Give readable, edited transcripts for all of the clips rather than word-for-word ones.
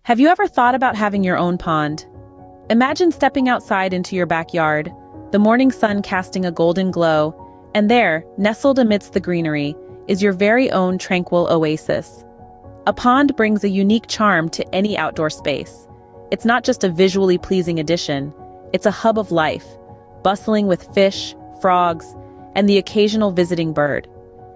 Have you ever thought about having your own pond? Imagine stepping outside into your backyard, the morning sun casting a golden glow, and there, nestled amidst the greenery, is your very own tranquil oasis. A pond brings a unique charm to any outdoor space. It's not just a visually pleasing addition, it's a hub of life, bustling with fish, frogs, and the occasional visiting bird.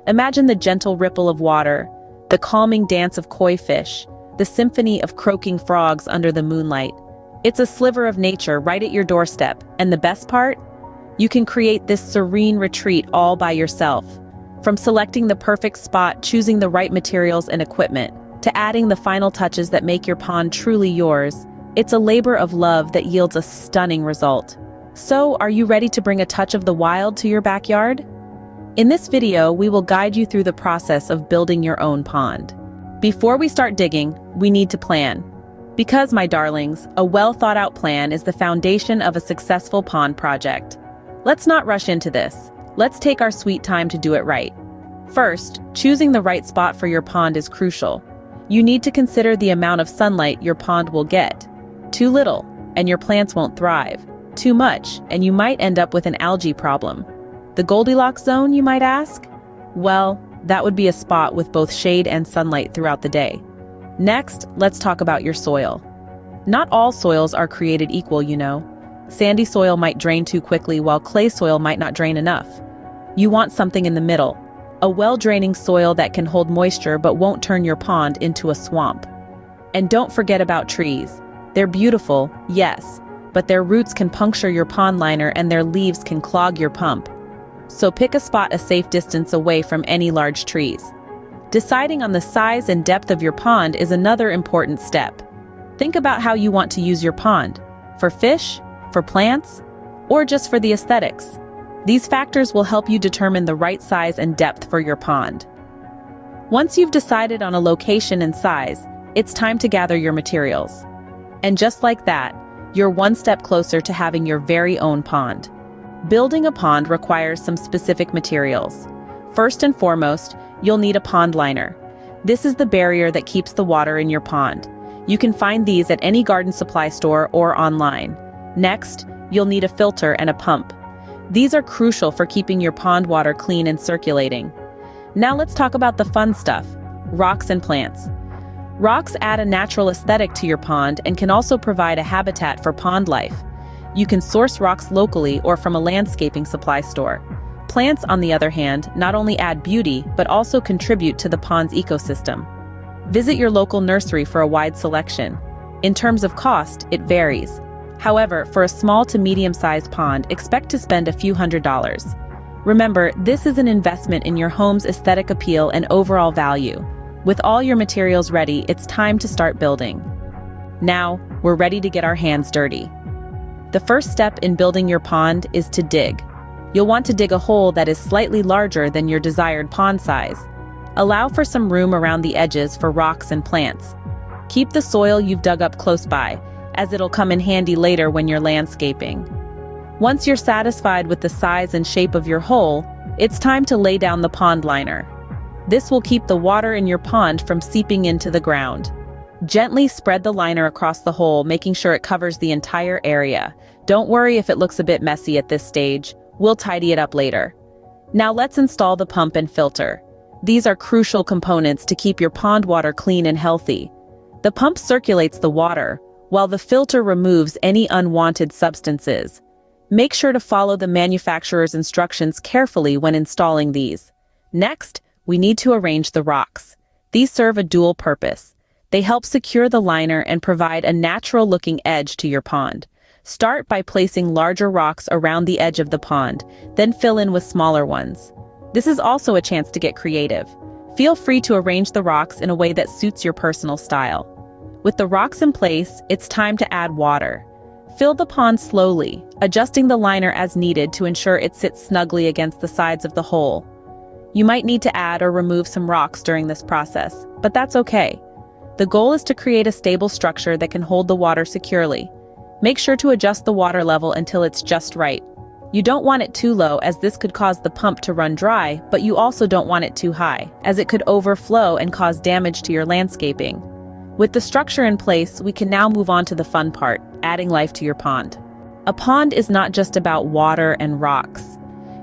Imagine the gentle ripple of water, the calming dance of koi fish, the symphony of croaking frogs under the moonlight. It's a sliver of nature right at your doorstep, and the best part? You can create this serene retreat all by yourself. From selecting the perfect spot, choosing the right materials and equipment, to adding the final touches that make your pond truly yours, it's a labor of love that yields a stunning result. So, are you ready to bring a touch of the wild to your backyard? In this video, we will guide you through the process of building your own pond. Before we start digging, we need to plan. Because, my darlings, a well-thought-out plan is the foundation of a successful pond project. Let's not rush into this. Let's take our sweet time to do it right. First, choosing the right spot for your pond is crucial. You need to consider the amount of sunlight your pond will get. Too little, and your plants won't thrive. Too much, and you might end up with an algae problem. The Goldilocks zone, you might ask? Well, that would be a spot with both shade and sunlight throughout the day. Next, let's talk about your soil. Not all soils are created equal, you know. Sandy soil might drain too quickly while clay soil might not drain enough. You want something in the middle, a well-draining soil that can hold moisture but won't turn your pond into a swamp. And don't forget about trees. They're beautiful, yes, but their roots can puncture your pond liner and their leaves can clog your pump. So pick a spot a safe distance away from any large trees. Deciding on the size and depth of your pond is another important step. Think about how you want to use your pond. For fish? For plants? Or just for the aesthetics? These factors will help you determine the right size and depth for your pond. Once you've decided on a location and size, it's time to gather your materials. And just like that, you're one step closer to having your very own pond. Building a pond requires some specific materials. First and foremost, you'll need a pond liner. This is the barrier that keeps the water in your pond. You can find these at any garden supply store or online. Next, you'll need a filter and a pump. These are crucial for keeping your pond water clean and circulating. Now let's talk about the fun stuff, rocks and plants. Rocks add a natural aesthetic to your pond and can also provide a habitat for pond life. You can source rocks locally or from a landscaping supply store. Plants, on the other hand, not only add beauty, but also contribute to the pond's ecosystem. Visit your local nursery for a wide selection. In terms of cost, it varies. However, for a small to medium-sized pond, expect to spend a few $100s. Remember, this is an investment in your home's aesthetic appeal and overall value. With all your materials ready, it's time to start building. Now, we're ready to get our hands dirty. The first step in building your pond is to dig. You'll want to dig a hole that is slightly larger than your desired pond size. Allow for some room around the edges for rocks and plants. Keep the soil you've dug up close by, as it'll come in handy later when you're landscaping. Once you're satisfied with the size and shape of your hole, it's time to lay down the pond liner. This will keep the water in your pond from seeping into the ground. Gently spread the liner across the hole, making sure it covers the entire area. Don't worry if it looks a bit messy at this stage. We'll tidy it up later. Now let's install the pump and filter. These are crucial components to keep your pond water clean and healthy. The pump circulates the water, while the filter removes any unwanted substances. Make sure to follow the manufacturer's instructions carefully when installing these. Next, we need to arrange the rocks. These serve a dual purpose. They help secure the liner and provide a natural-looking edge to your pond. Start by placing larger rocks around the edge of the pond, then fill in with smaller ones. This is also a chance to get creative. Feel free to arrange the rocks in a way that suits your personal style. With the rocks in place, it's time to add water. Fill the pond slowly, adjusting the liner as needed to ensure it sits snugly against the sides of the hole. You might need to add or remove some rocks during this process, but that's okay. The goal is to create a stable structure that can hold the water securely. Make sure to adjust the water level until it's just right. You don't want it too low, as this could cause the pump to run dry, but you also don't want it too high, as it could overflow and cause damage to your landscaping. With the structure in place, we can now move on to the fun part, adding life to your pond. A pond is not just about water and rocks.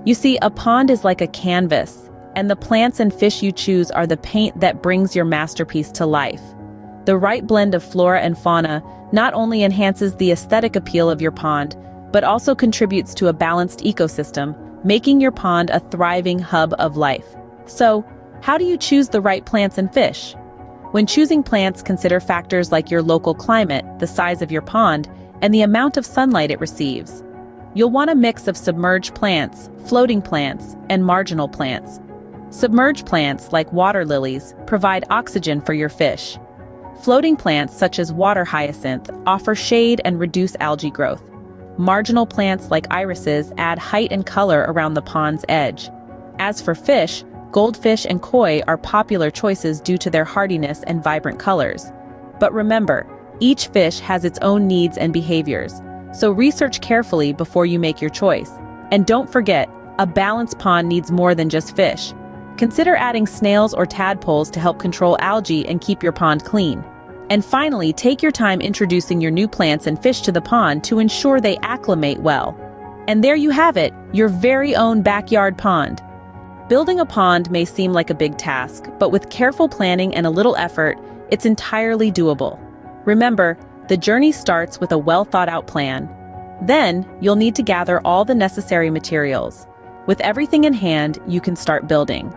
You see, a pond is like a canvas, and the plants and fish you choose are the paint that brings your masterpiece to life. The right blend of flora and fauna not only enhances the aesthetic appeal of your pond, but also contributes to a balanced ecosystem, making your pond a thriving hub of life. So, how do you choose the right plants and fish? When choosing plants, consider factors like your local climate, the size of your pond, and the amount of sunlight it receives. You'll want a mix of submerged plants, floating plants, and marginal plants. Submerged plants, like water lilies, provide oxygen for your fish. Floating plants, such as water hyacinth, offer shade and reduce algae growth. Marginal plants, like irises, add height and color around the pond's edge. As for fish, goldfish and koi are popular choices due to their hardiness and vibrant colors. But remember, each fish has its own needs and behaviors, so research carefully before you make your choice. And don't forget, a balanced pond needs more than just fish. Consider adding snails or tadpoles to help control algae and keep your pond clean. And finally, take your time introducing your new plants and fish to the pond to ensure they acclimate well. And there you have it, your very own backyard pond. Building a pond may seem like a big task, but with careful planning and a little effort, it's entirely doable. Remember, the journey starts with a well-thought-out plan. Then, you'll need to gather all the necessary materials. With everything in hand, you can start building.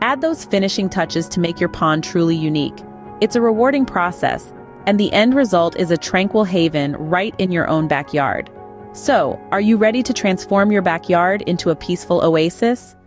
Add those finishing touches to make your pond truly unique. It's a rewarding process, and the end result is a tranquil haven right in your own backyard. So, are you ready to transform your backyard into a peaceful oasis?